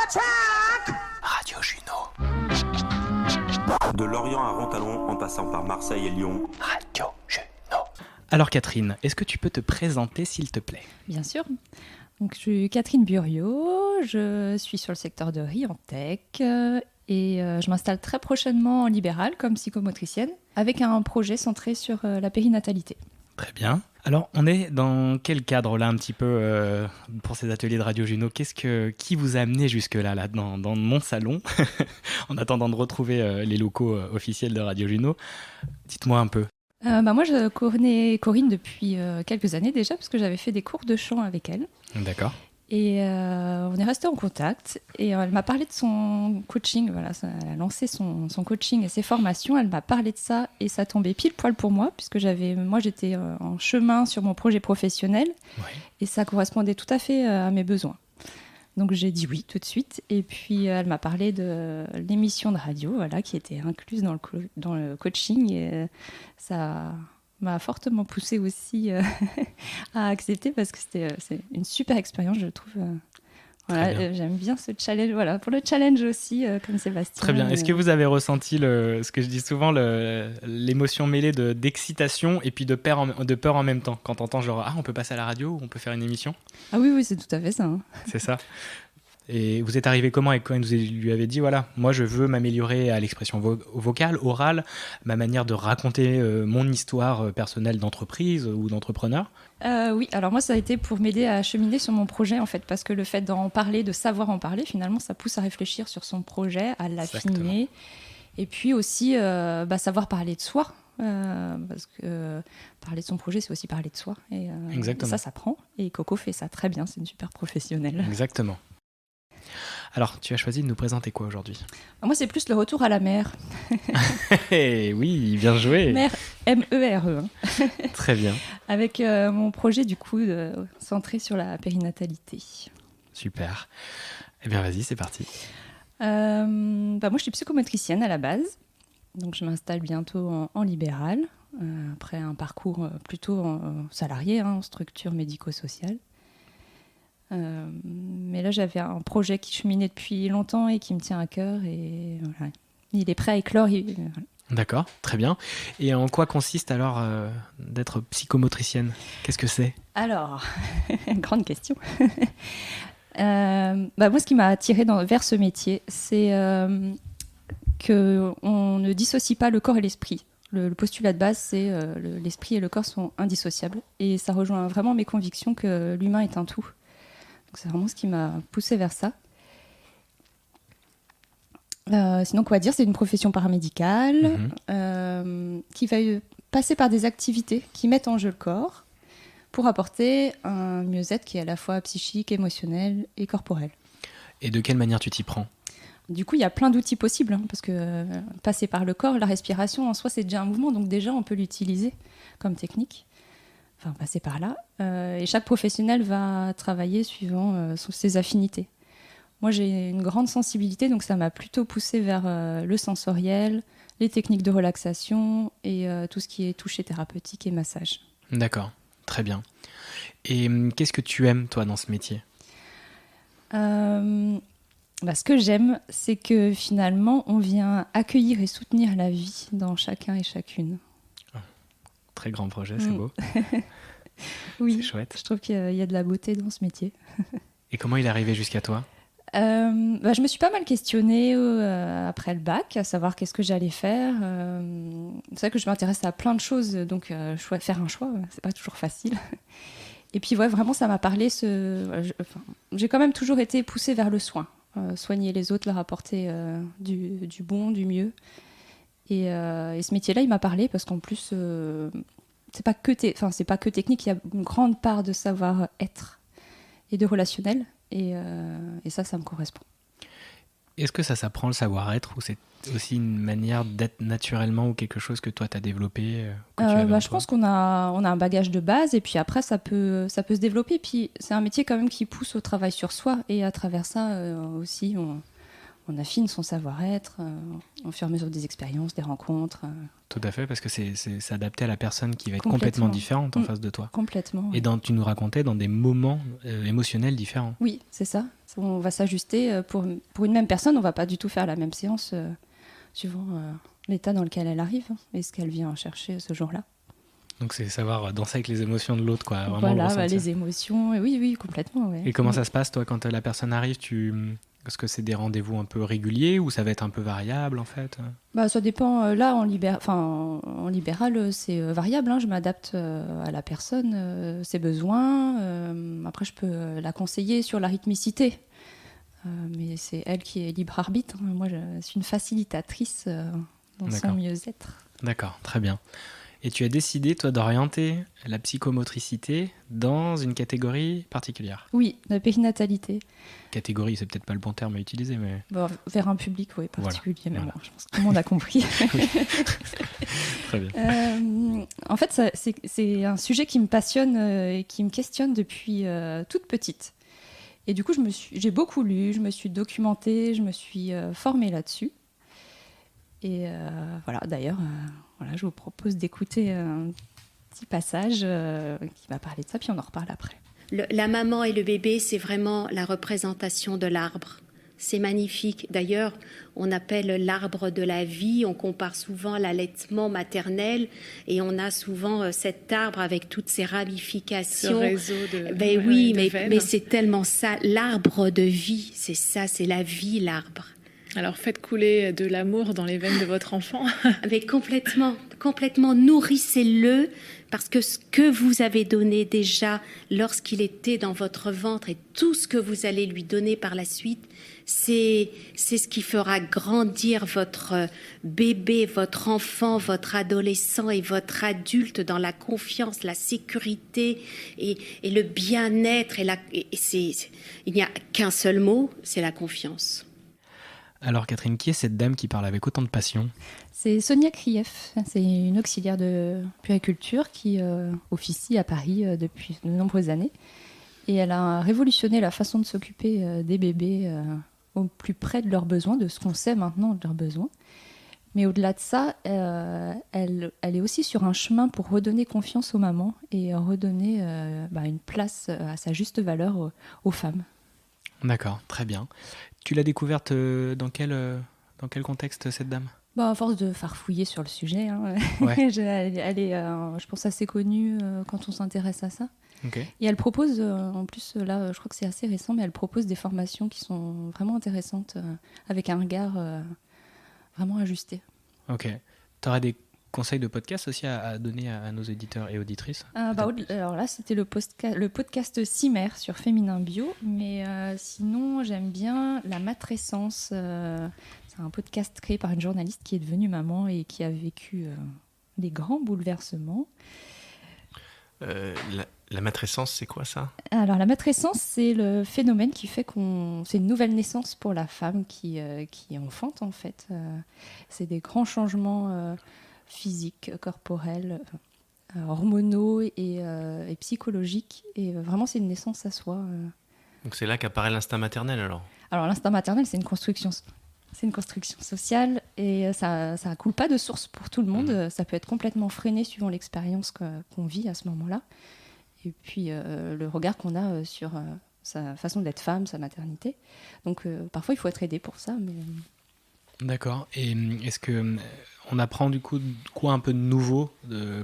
Radio Juno. De Lorient à Rontalon, en passant par Marseille et Lyon. Radio Juno. Alors Catherine, est-ce que tu peux te présenter s'il te plaît ? Bien sûr. Donc, je suis Catherine Buriot, je suis sur le secteur de Riantec et je m'installe très prochainement en libéral comme psychomotricienne avec un projet centré sur la périnatalité. Très bien. Alors, on est dans quel cadre là un petit peu pour ces ateliers de Radio Juno ? Qui vous a amené jusque-là là, dans mon salon en attendant de retrouver les locaux officiels de Radio Juno ? Dites-moi un peu. Moi, je connais Corinne depuis quelques années déjà parce que j'avais fait des cours de chant avec elle. D'accord. Et on est restés en contact et elle m'a parlé de son coaching. Voilà, elle a lancé son coaching et ses formations. Elle m'a parlé de ça et ça tombait pile poil pour moi puisque j'étais en chemin sur mon projet professionnel et ça correspondait tout à fait à mes besoins. Donc j'ai dit oui tout de suite et puis elle m'a parlé de l'émission de radio qui était incluse dans le coaching et ça m'a fortement poussée aussi à accepter parce que c'est une super expérience, je trouve. J'aime bien ce challenge. Voilà, pour le challenge aussi, comme Sébastien. Très bien. Est-ce que vous avez ressenti ce que je dis souvent, l'émotion mêlée d'excitation et puis de peur en même temps quand on entend genre on peut passer à la radio ou on peut faire une émission ? Ah oui, c'est tout à fait ça. Hein. C'est ça. Et vous êtes arrivé comment et quand vous lui avez dit voilà, moi je veux m'améliorer à l'expression vocale, orale, ma manière de raconter mon histoire personnelle d'entreprise ou d'entrepreneur ? Oui, alors moi ça a été pour m'aider à cheminer sur mon projet en fait, parce que le fait d'en parler, de savoir en parler, finalement ça pousse à réfléchir sur son projet, à l'affiner. Exactement. Et puis aussi savoir parler de soi, parce que parler de son projet c'est aussi parler de soi. Et ça s'apprend, et Coco fait ça très bien, c'est une super professionnelle. Exactement. Alors, tu as choisi de nous présenter quoi aujourd'hui ? Moi, c'est plus le retour à la mer. Oui, bien joué. Mer, M-E-R-E. Très bien. Avec mon projet, du coup, centré sur la périnatalité. Super. Eh bien, vas-y, c'est parti. Moi, je suis psychomotricienne à la base. Donc, je m'installe bientôt en libéral, après un parcours plutôt salarié, en structure médico-sociale. Mais là j'avais un projet qui cheminait depuis longtemps et qui me tient à cœur et voilà. Il est prêt à éclore. D'accord, très bien. Et en quoi consiste alors d'être psychomotricienne ? Qu'est-ce que c'est ? Alors, grande question. Moi ce qui m'a attirée vers ce métier, c'est qu'on ne dissocie pas le corps et l'esprit. Le postulat de base, c'est l'esprit et le corps sont indissociables et ça rejoint vraiment mes convictions que l'humain est un tout. Donc c'est vraiment ce qui m'a poussée vers ça. Sinon, quoi dire, c'est une profession paramédicale qui va passer par des activités qui mettent en jeu le corps pour apporter un mieux-être qui est à la fois psychique, émotionnel et corporel. Et de quelle manière tu t'y prends ? Du coup, il y a plein d'outils possibles, parce que passer par le corps, la respiration en soi, c'est déjà un mouvement, donc déjà on peut l'utiliser comme technique. Enfin, passer par là. Et chaque professionnel va travailler suivant ses affinités. Moi, j'ai une grande sensibilité, donc ça m'a plutôt poussée vers le sensoriel, les techniques de relaxation et tout ce qui est toucher thérapeutique et massage. D'accord, très bien. Et qu'est-ce que tu aimes, toi, dans ce métier ? Ce que j'aime, c'est que finalement, on vient accueillir et soutenir la vie dans chacun et chacune. Très grand projet, c'est beau. Oui, c'est chouette. Je trouve qu'il y a de la beauté dans ce métier. Et comment il est arrivé jusqu'à toi ? Je me suis pas mal questionnée après le bac, à savoir qu'est-ce que j'allais faire. C'est vrai que je m'intéresse à plein de choses, donc faire un choix, c'est pas toujours facile. Et puis vraiment, ça m'a parlé. J'ai quand même toujours été poussée vers le soin, soigner les autres, leur apporter du bon, du mieux. Et ce métier-là, il m'a parlé parce qu'en plus, c'est pas que technique, il y a une grande part de savoir-être et de relationnel. Et ça me correspond. Est-ce que ça s'apprend le savoir-être ou c'est aussi une manière d'être naturellement ou quelque chose que toi tu as développé Je pense qu'on a un bagage de base et puis après ça peut se développer. Puis c'est un métier quand même qui pousse au travail sur soi et à travers ça aussi on affine son savoir-être au fur et à mesure des expériences, des rencontres. Tout à fait, parce que c'est adapté à la personne qui va être Complètement. complètement différente en face de toi. Complètement. Et tu nous racontais dans des moments émotionnels différents. Oui, c'est ça. On va s'ajuster. Pour une même personne, on ne va pas du tout faire la même séance suivant l'état dans lequel elle arrive et ce qu'elle vient chercher ce jour-là. Donc c'est savoir danser avec les émotions de l'autre, quoi. Vraiment Voilà, les émotions. Oui, complètement. Ouais. Et comment ça se passe, toi, quand la personne arrive, est-ce que c'est des rendez-vous un peu réguliers ou ça va être un peu variable, en fait? Ça dépend. Là, en libéral, c'est variable. Hein. Je m'adapte à la personne, ses besoins. Après, je peux la conseiller sur la rythmicité. Mais c'est elle qui est libre arbitre. Moi, je suis une facilitatrice dans son mieux-être. D'accord, très bien. Et tu as décidé, toi, d'orienter la psychomotricité dans une catégorie particulière. Oui, la périnatalité. Catégorie, c'est peut-être pas le bon terme à utiliser, mais... Vers un public, oui, particulier. Voilà. Mais bon, je pense que tout le monde a compris. Très bien. En fait, c'est un sujet qui me passionne et qui me questionne depuis toute petite. Et du coup, j'ai beaucoup lu, je me suis documentée, je me suis formée là-dessus. Et voilà, d'ailleurs, je vous propose d'écouter un petit passage qui va parler de ça, puis on en reparle après. La maman et le bébé, c'est vraiment la représentation de l'arbre. C'est magnifique. D'ailleurs, on appelle l'arbre de la vie. On compare souvent l'allaitement maternel et on a souvent cet arbre avec toutes ses ramifications. Ce réseau de mais c'est tellement ça. L'arbre de vie, c'est ça, c'est la vie, l'arbre. Alors faites couler de l'amour dans les veines de votre enfant. Mais complètement, nourrissez-le, parce que ce que vous avez donné déjà lorsqu'il était dans votre ventre et tout ce que vous allez lui donner par la suite, c'est ce qui fera grandir votre bébé, votre enfant, votre adolescent et votre adulte dans la confiance, la sécurité et le bien-être. Il n'y a qu'un seul mot, c'est la confiance. Alors Catherine, qui est cette dame qui parle avec autant de passion ? C'est Sonia Krief, c'est une auxiliaire de puériculture qui officie à Paris depuis de nombreuses années. Et elle a révolutionné la façon de s'occuper des bébés au plus près de leurs besoins, de ce qu'on sait maintenant de leurs besoins. Mais au-delà de ça, elle est aussi sur un chemin pour redonner confiance aux mamans et redonner une place à sa juste valeur aux femmes. D'accord, très bien. Tu l'as découverte dans quel contexte, cette dame ? À force de farfouiller sur le sujet, hein. Ouais. Elle est, je pense, assez connue quand on s'intéresse à ça. Okay. Et elle propose, en plus, là, je crois que c'est assez récent, mais elle propose des formations qui sont vraiment intéressantes, avec un regard vraiment ajusté. Ok. Tu aurais des conseils de podcast aussi à donner à nos éditeurs et auditrices ? Alors là, c'était le podcast Cimer sur Féminin Bio, mais sinon, j'aime bien La Matrescence. C'est un podcast créé par une journaliste qui est devenue maman et qui a vécu des grands bouleversements. La matrescence, c'est quoi ça ? Alors, la matrescence, c'est le phénomène qui fait c'est une nouvelle naissance pour la femme qui enfante, en fait. C'est des grands changements physiques, corporels, hormonaux et psychologiques. Et vraiment, c'est une naissance à soi. Donc, c'est là qu'apparaît l'instinct maternel, alors ? Alors, l'instinct maternel, c'est une construction sociale et ça coule pas de source pour tout le monde. Ça peut être complètement freiné suivant l'expérience qu'on vit à ce moment-là. Et puis le regard qu'on a sur sa façon d'être femme, sa maternité. Donc parfois il faut être aidé pour ça. Mais... D'accord. Et est-ce qu'on apprend du coup quoi un peu de nouveau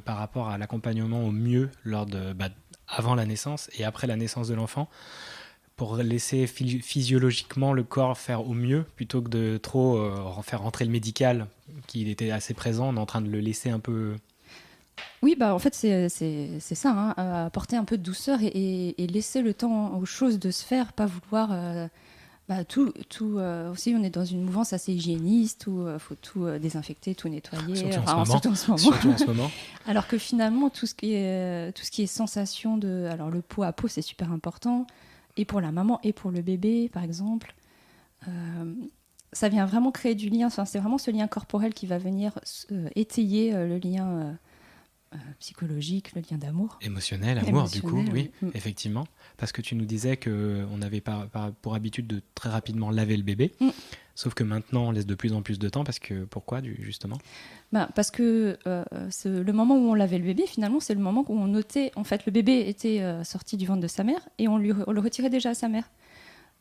par rapport à l'accompagnement au mieux avant la naissance et après la naissance de l'enfant, pour laisser physiologiquement le corps faire au mieux, plutôt que de trop faire rentrer le médical, qui était assez présent, on est en train de le laisser un peu... Oui, en fait, c'est ça, hein, apporter un peu de douceur et laisser le temps aux choses de se faire, pas vouloir... tout aussi, on est dans une mouvance assez hygiéniste où il faut tout désinfecter, tout nettoyer. Surtout en ce moment. Alors que finalement, tout ce qui est sensation de... Alors, le peau à peau, c'est super important. Et pour la maman et pour le bébé, par exemple, ça vient vraiment créer du lien. Enfin, c'est vraiment ce lien corporel qui va venir étayer le lien psychologique, le lien d'amour. Émotionnel, amour, du coup, oui, effectivement. Parce que tu nous disais qu'on avait pour habitude de très rapidement laver le bébé. Sauf que maintenant, on laisse de plus en plus de temps pourquoi, justement? Parce que le moment où on lavait le bébé, finalement, c'est le moment où on notait, en fait, le bébé était sorti du ventre de sa mère et on le retirait déjà à sa mère.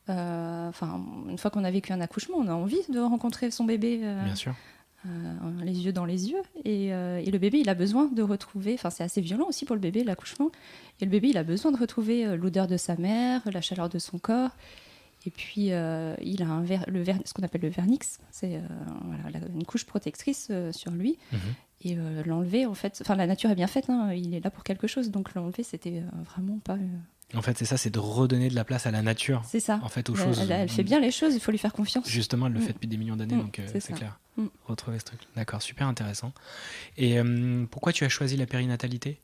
Une fois qu'on a vécu un accouchement, on a envie de rencontrer son bébé. Bien sûr. Les yeux dans les yeux et le bébé il a besoin de retrouver, c'est assez violent aussi pour le bébé l'accouchement, et le bébé il a besoin de retrouver l'odeur de sa mère, la chaleur de son corps, et puis il a ce qu'on appelle le vernix, c'est une couche protectrice sur lui, et l'enlever en fait, la nature est bien faite, hein, il est là pour quelque chose, donc l'enlever c'était vraiment pas En fait, c'est ça, c'est de redonner de la place à la nature. C'est ça. En fait, aux choses. Elle fait bien les choses, il faut lui faire confiance. Justement, elle le fait depuis des millions d'années, donc c'est clair. Retrouver ce truc. D'accord, super intéressant. Et pourquoi tu as choisi la périnatalité ?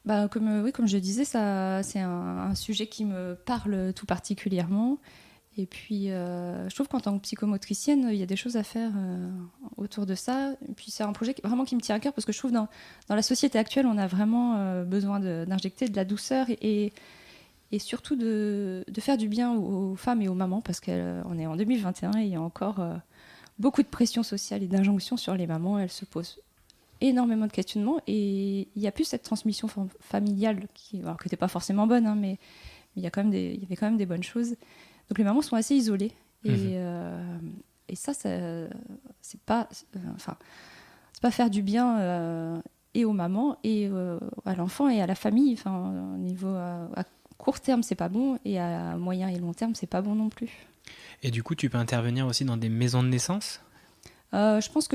Comme je disais, c'est un sujet qui me parle tout particulièrement. Et puis, je trouve qu'en tant que psychomotricienne, il y a des choses à faire autour de ça. Et puis, c'est un projet qui me tient à cœur parce que je trouve dans la société actuelle, on a vraiment besoin d'injecter de la douceur et surtout de faire du bien aux femmes et aux mamans parce qu'on est en 2021 et il y a encore beaucoup de pression sociale et d'injonctions sur les mamans. Elles se posent énormément de questionnements et il n'y a plus cette transmission familiale qui n'était pas forcément bonne, hein, mais il y avait quand même des bonnes choses. Donc les mamans sont assez isolées et ça c'est pas faire du bien et aux mamans et à l'enfant et à la famille. Au niveau à court terme c'est pas bon et à moyen et long terme c'est pas bon non plus. Et du coup tu peux intervenir aussi dans des maisons de naissance ? Je pense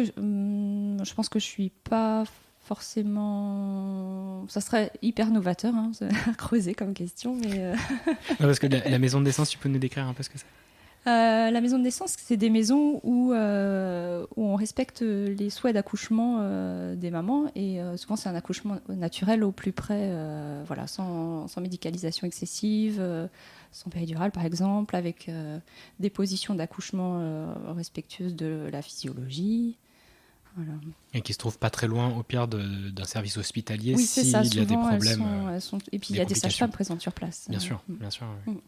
que je suis pas forcément. Ça serait hyper novateur, hein, à creuser comme question, mais. Parce que la maison de naissance, tu peux nous décrire un peu ce que c'est ? La maison de naissance, c'est des maisons où on respecte les souhaits d'accouchement des mamans et souvent c'est un accouchement naturel au plus près, sans médicalisation excessive, sans péridurale par exemple, avec des positions d'accouchement respectueuses de la physiologie. Voilà. Et qui se trouvent pas très loin au pire d'un service hospitalier oui, c'est ça. Il y a des problèmes. Et puis il y a des sages-femmes présentes sur place. Bien sûr, bien sûr. Oui.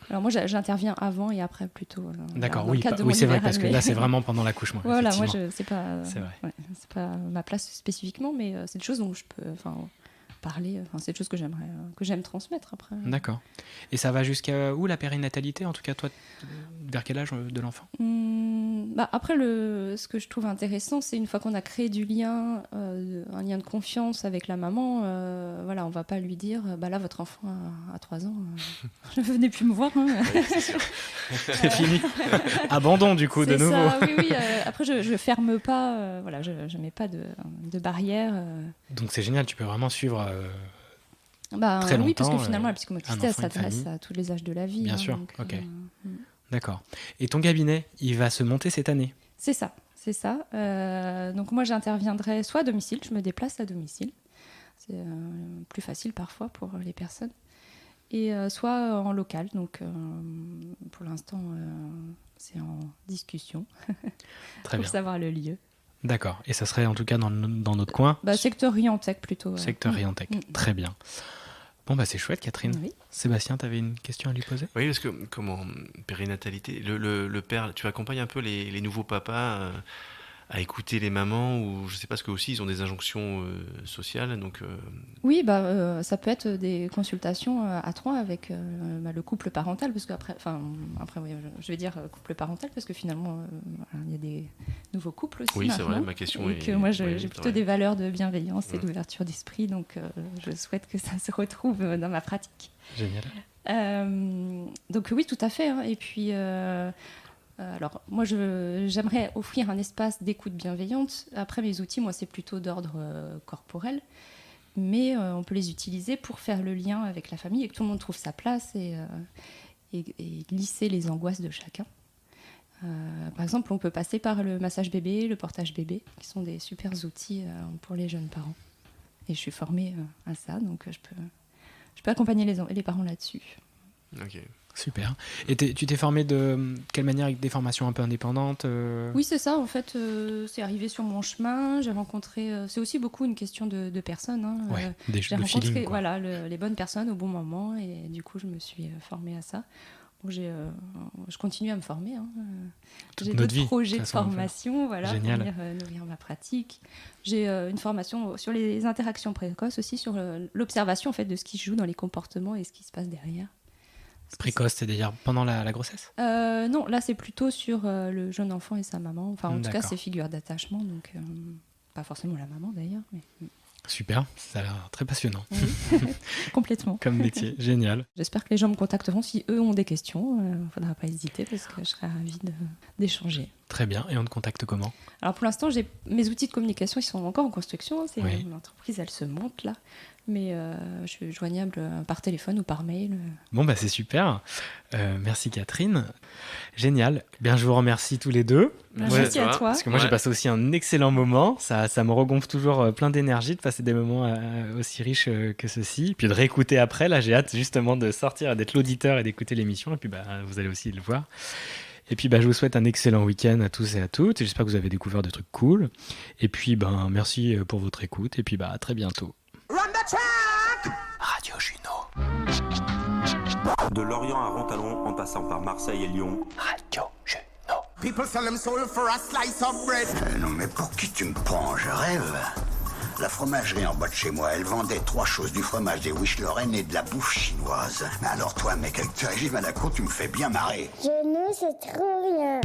Alors moi j'interviens avant et après plutôt. D'accord, oui, c'est vrai parce que là c'est vraiment pendant l'accouchement. Voilà, moi c'est pas ma place spécifiquement, mais c'est des choses dont je peux parler. C'est des choses que j'aime transmettre après. D'accord. Et ça va jusqu'à où la périnatalité ? En tout cas, toi, vers quel âge de l'enfant ? Après, ce que je trouve intéressant, c'est une fois qu'on a créé du lien, un lien de confiance avec la maman, on va pas lui dire, là, votre enfant a 3 ans, ne venez plus me voir. Hein. C'est fini. Abandon, du coup, de nouveau. Ça, oui. Après, je ferme pas, je mets pas de barrière. Donc, c'est génial, tu peux vraiment suivre très longtemps. Oui, parce que finalement, la psychomotricité, elle s'adresse à tous les âges de la vie. Bien sûr, donc, ok. D'accord. Et ton cabinet, il va se monter cette année ? C'est ça. Donc moi, j'interviendrai soit à domicile, je me déplace à domicile. C'est plus facile parfois pour les personnes. Et soit en local. Donc pour l'instant, c'est en discussion pour savoir le lieu. D'accord. Et ça serait en tout cas dans notre coin ? Secteur Riantec plutôt. Secteur Riantec. Très bien. Bon, c'est chouette, Catherine. Oui. Sébastien, tu avais une question à lui poser ? Oui, parce que, périnatalité, le père, tu accompagnes un peu les nouveaux papas à écouter les mamans, ou je sais pas, parce qu'eux aussi, ils ont des injonctions sociales, donc... Oui, ça peut être des consultations à 3 avec le couple parental, parce qu'après, oui, je vais dire couple parental, parce que finalement, il y a des nouveaux couples aussi. Oui, c'est vrai, ma question est... moi, j'ai plutôt des valeurs de bienveillance et d'ouverture d'esprit, donc je souhaite que ça se retrouve dans ma pratique. Génial. Donc oui, tout à fait. Hein. Et puis... alors, moi, j'aimerais offrir un espace d'écoute bienveillante. Après, mes outils, moi, c'est plutôt d'ordre corporel. Mais on peut les utiliser pour faire le lien avec la famille et que tout le monde trouve sa place et glisser les angoisses de chacun. Par exemple, on peut passer par le massage bébé, le portage bébé, qui sont des super outils pour les jeunes parents. Et je suis formée à ça, donc je peux accompagner les parents là-dessus. Ok. Super. Et tu t'es formée de quelle manière, avec des formations un peu indépendantes Oui, c'est ça. En fait, c'est arrivé sur mon chemin. J'ai rencontré... c'est aussi beaucoup une question de personnes. Hein. J'ai rencontré feeling, les bonnes personnes au bon moment. Et du coup, je me suis formée à ça. Bon, je continue à me former. Hein. j'ai notre d'autres vie, projets de de toute façon, formation, voilà, pour Génial. venir nourrir ma pratique. J'ai une formation sur les interactions précoces aussi, sur l'observation en fait de ce qui se joue dans les comportements et ce qui se passe derrière. Précoce, c'est d'ailleurs pendant la grossesse? Non, là c'est plutôt sur le jeune enfant et sa maman. Enfin, en tout cas, D'accord. c'est figure d'attachement, donc pas forcément la maman d'ailleurs, mais Super, ça a l'air très passionnant complètement. comme métier, génial. J'espère que les gens me contacteront si eux ont des questions. Il ne faudra pas hésiter parce que je serai ravie d'échanger. Très bien, et on te contacte comment? Alors pour l'instant, mes outils de communication ils sont encore en construction. Oui. L'entreprise, elle se monte là. Mais je suis joignable par téléphone ou par mail. Bon, bah c'est super. Merci Catherine. Génial. Bien, je vous remercie tous les deux. Merci à toi. Parce que moi, j'ai passé aussi un excellent moment. Ça me regonfle toujours plein d'énergie de passer des moments aussi riches que ceux-ci. Puis de réécouter après. Là, j'ai hâte justement de sortir, d'être l'auditeur et d'écouter l'émission. Et puis, bah, vous allez aussi le voir. Et puis, bah, je vous souhaite un excellent week-end à tous et à toutes. Et j'espère que vous avez découvert des trucs cool. Et puis, ben, merci pour votre écoute. Et puis, bah, à très bientôt. Radio Juno. De Lorient à Rontalon, en passant par Marseille et Lyon. Radio Juno. People sell them soul for a slice of bread. Non mais pour qui tu me prends? Je rêve. La fromagerie en bas de chez moi, elle vendait 3 choses, du fromage, des wish Lorraine et de la bouffe chinoise. Mais alors toi, mec, avec tes régimes à la con, tu me fais bien marrer. Juno, c'est trop bien.